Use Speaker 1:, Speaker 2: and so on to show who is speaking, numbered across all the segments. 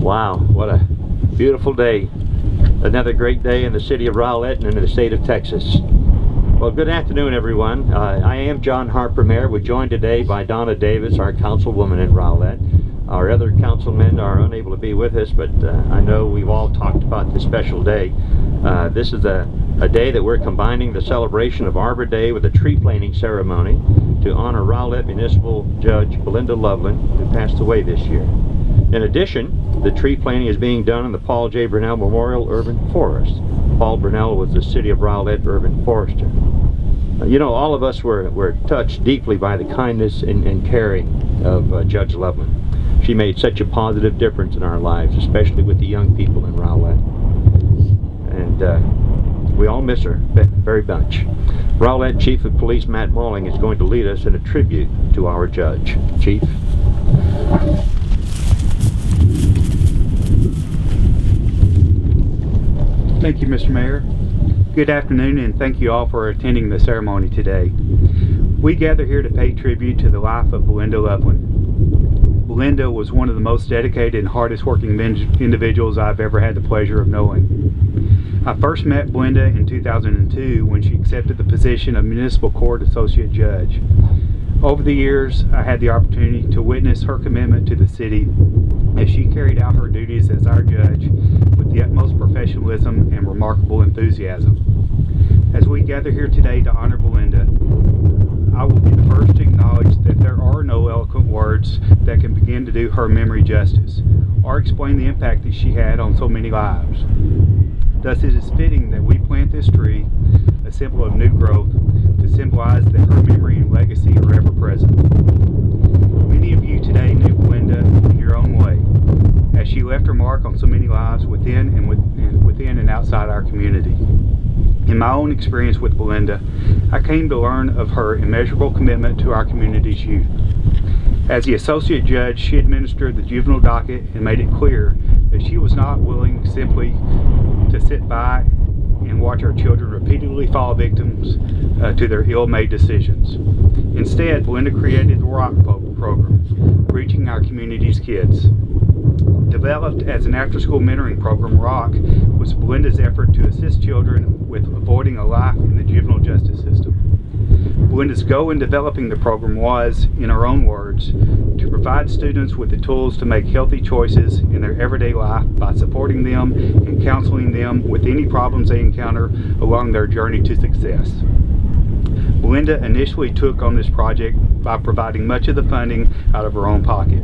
Speaker 1: Wow, what a beautiful day. Another great day in the city of Rowlett and in the state of Texas. Well, good afternoon, everyone. I am John Harper, Mayor. We're joined today by Donna Davis, our councilwoman in Rowlett. Our other councilmen are unable to be with us, but I know we've all talked about this special day. This is a day that we're combining the celebration of Arbor Day with a tree planting ceremony to honor Rowlett Municipal Judge Belinda Loveland, who passed away this year. In addition, the tree planting is being done in the Paul J. Brunell Memorial Urban Forest. Paul Brunell was the City of Rowlett urban forester. You know, all of us were touched deeply by the kindness and caring of Judge Loveland. She made such a positive difference in our lives, especially with the young people in Rowlett. And we all miss her very much. Rowlett Chief of Police Matt Malling is going to lead us in a tribute to our judge. Chief.
Speaker 2: Thank you, Mr. Mayor. Good afternoon, and thank you all for attending the ceremony today. We gather here to pay tribute to the life of Belinda Loveland. Belinda was one of the most dedicated and hardest working individuals I've ever had the pleasure of knowing. I first met Belinda in 2002 when she accepted the position of Municipal Court Associate Judge. Over the years, I had the opportunity to witness her commitment to the city as she carried out her duties as our judge with the utmost professionalism and remarkable enthusiasm. As we gather here today to honor Belinda, I will be the first to acknowledge that there are no eloquent words that can begin to do her memory justice or explain the impact that she had on so many lives. Thus, it is fitting that we plant this tree, a symbol of new growth, to symbolize that her memory and legacy are ever present. Many of you today knew Belinda in your own way, as she left her mark on so many lives within and outside our community. In my own experience with Belinda, I came to learn of her immeasurable commitment to our community's youth. As the associate judge, she administered the juvenile docket and made it clear that she was not willing simply to sit by and watch our children repeatedly fall victims to their ill-made decisions. Instead, Belinda created the ROCK program, reaching our community's kids. Developed as an after-school mentoring program, ROCK was Belinda's effort to assist children with avoiding a life in the juvenile justice system. Belinda's goal in developing the program was, in her own words, to provide students with the tools to make healthy choices in their everyday life by supporting them and counseling them with any problems they encounter along their journey to success. Belinda initially took on this project by providing much of the funding out of her own pocket,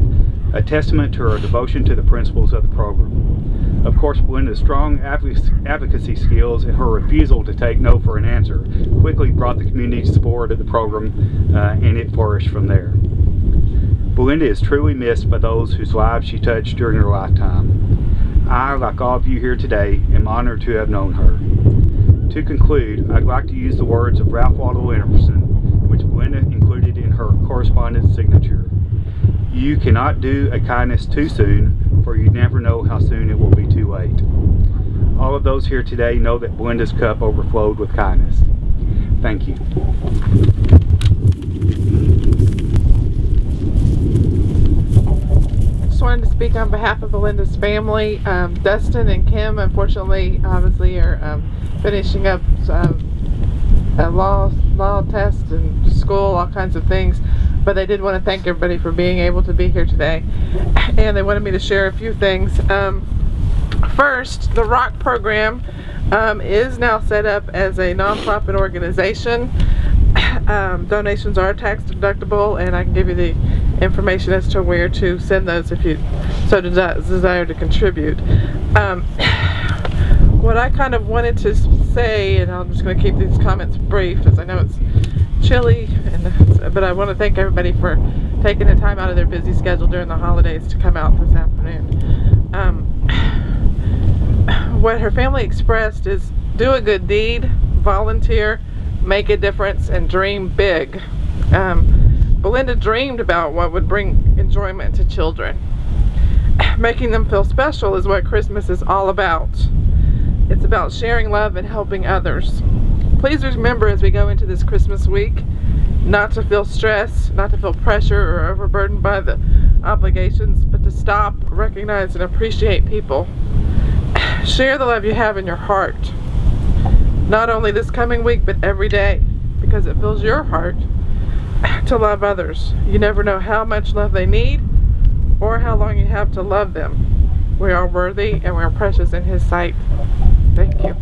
Speaker 2: a testament to her devotion to the principles of the program. Of course, Belinda's strong advocacy skills and her refusal to take no for an answer quickly brought the community's support of the program, and it flourished from there. Belinda is truly missed by those whose lives she touched during her lifetime. I, like all of you here today, am honored to have known her. To conclude, I'd like to use the words of Ralph Waldo Emerson, which Belinda included in her correspondence signature. You cannot do a kindness too soon, for you never know how soon it will be too late. All of those here today know that Belinda's cup overflowed with kindness. Thank you.
Speaker 3: Just wanted to speak on behalf of Belinda's family. Dustin and Kim, unfortunately, obviously are finishing up a law test and school, all kinds of things. But they did want to thank everybody for being able to be here today, and they wanted me to share a few things. First, the ROCK program is now set up as a nonprofit organization. Donations are tax deductible, and I can give you the information as to where to send those if you so desire to contribute. What I kind of wanted to say, and I'm just going to keep these comments brief as I know it's chilly, but I want to thank everybody for taking the time out of their busy schedule during the holidays to come out this afternoon. What her family expressed is do a good deed, volunteer, make a difference, and dream big. Belinda dreamed about what would bring enjoyment to children. Making them feel special is what Christmas is all about. It's about sharing love and helping others. Please remember as we go into this Christmas week, not to feel stress, not to feel pressure or overburdened by the obligations, but to stop, recognize, and appreciate people. Share the love you have in your heart, not only this coming week, but every day, because it fills your heart to love others. You never know how much love they need or how long you have to love them. We are worthy and we are precious in His sight. Thank you.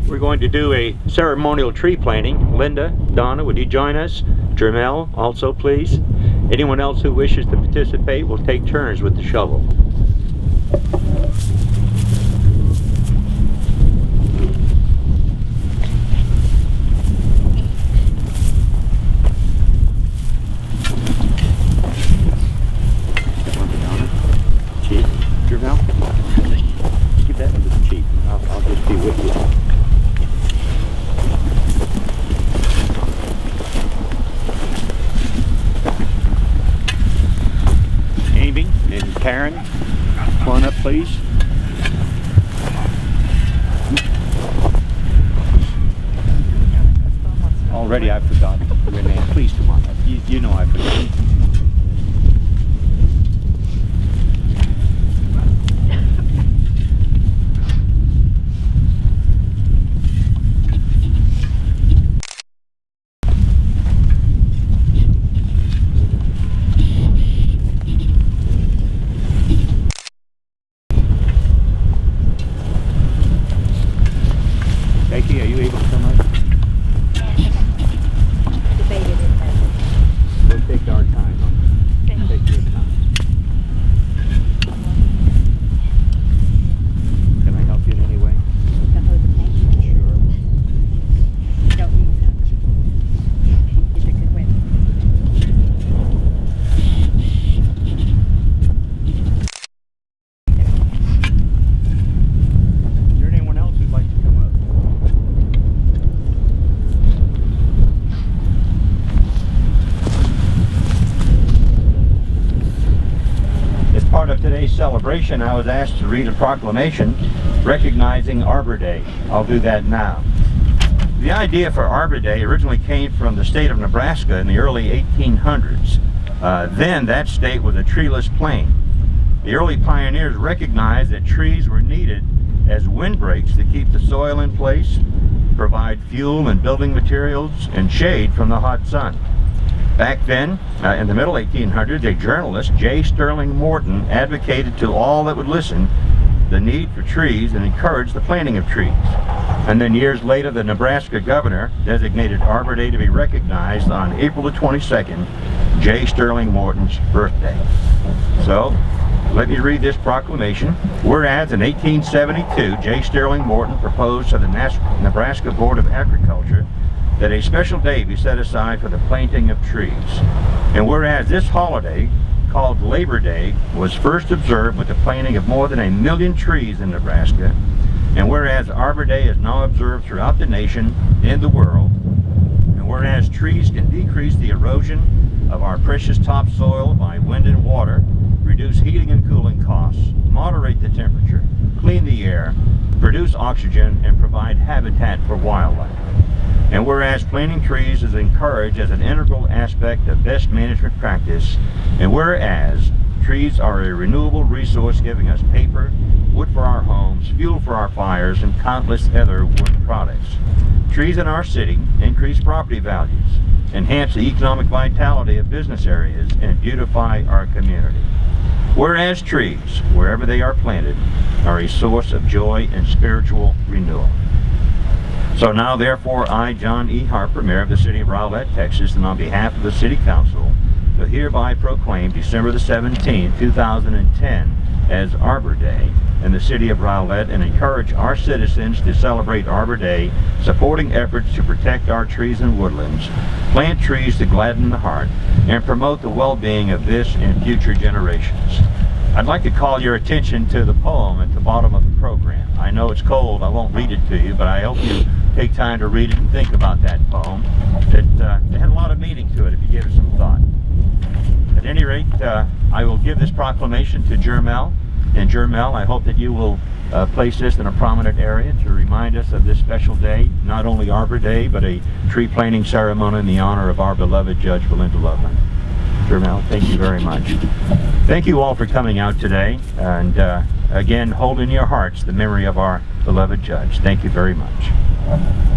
Speaker 1: We're going to do a ceremonial tree planting. Linda, Donna, would you join us? Jermel, also please. Anyone else who wishes to participate will take turns with the shovel. Chief, Jermel? Give that one to the chief. I'll just be with you. Amy and Karen, come on up please. Already I forgot your name. Please come on up. You know I forgot. Becky, are you able to come up? We'll take our time. Take your time. Can I help you in any way? Sure. Is there anyone else who'd like to come up? As part of today's celebration, I was asked to read a proclamation recognizing Arbor Day. I'll do that now. The idea for Arbor Day originally came from the state of Nebraska in the early 1800s. Then that state was a treeless plain. The early pioneers recognized that trees were needed as windbreaks to keep the soil in place, provide fuel and building materials, and shade from the hot sun. Back then, in the middle 1800s, a journalist, J. Sterling Morton, advocated to all that would listen the need for trees and encouraged the planting of trees. And then years later, the Nebraska governor designated Arbor Day to be recognized on April the 22nd, J. Sterling Morton's birthday. So, let me read this proclamation. Whereas in 1872, J. Sterling Morton proposed to the Nebraska Board of Agriculture that a special day be set aside for the planting of trees. And whereas this holiday, called Labor Day, was first observed with the planting of more than 1 million trees in Nebraska, and whereas Arbor Day is now observed throughout the nation and the world, and whereas trees can decrease the erosion of our precious topsoil by wind and water, reduce heating and cooling costs, moderate the temperature, clean the air, produce oxygen, and provide habitat for wildlife. And whereas planting trees is encouraged as an integral aspect of best management practice, and whereas trees are a renewable resource giving us paper, wood for our homes, fuel for our fires, and countless other wood products. Trees in our city increase property values, enhance the economic vitality of business areas, and beautify our community. Whereas trees, wherever they are planted, are a source of joy and spiritual renewal. So now, therefore, I, John E. Harper, Mayor of the City of Rowlett, Texas, and on behalf of the City Council, do hereby proclaim December the 17th, 2010 as Arbor Day in the City of Rowlett, and encourage our citizens to celebrate Arbor Day, supporting efforts to protect our trees and woodlands, plant trees to gladden the heart, and promote the well-being of this and future generations. I'd like to call your attention to the poem at the bottom of the program. I know it's cold, I won't read it to you, but I hope you take time to read it and think about that poem. It had a lot of meaning to it if you give it some thought. At any rate, I will give this proclamation to Jermel. And Jermel, I hope that you will place this in a prominent area to remind us of this special day, not only Arbor Day, but a tree planting ceremony in the honor of our beloved Judge Belinda Loveland. Sir Mel, thank you very much. Thank you all for coming out today, and again, hold in your hearts the memory of our beloved Judge. Thank you very much.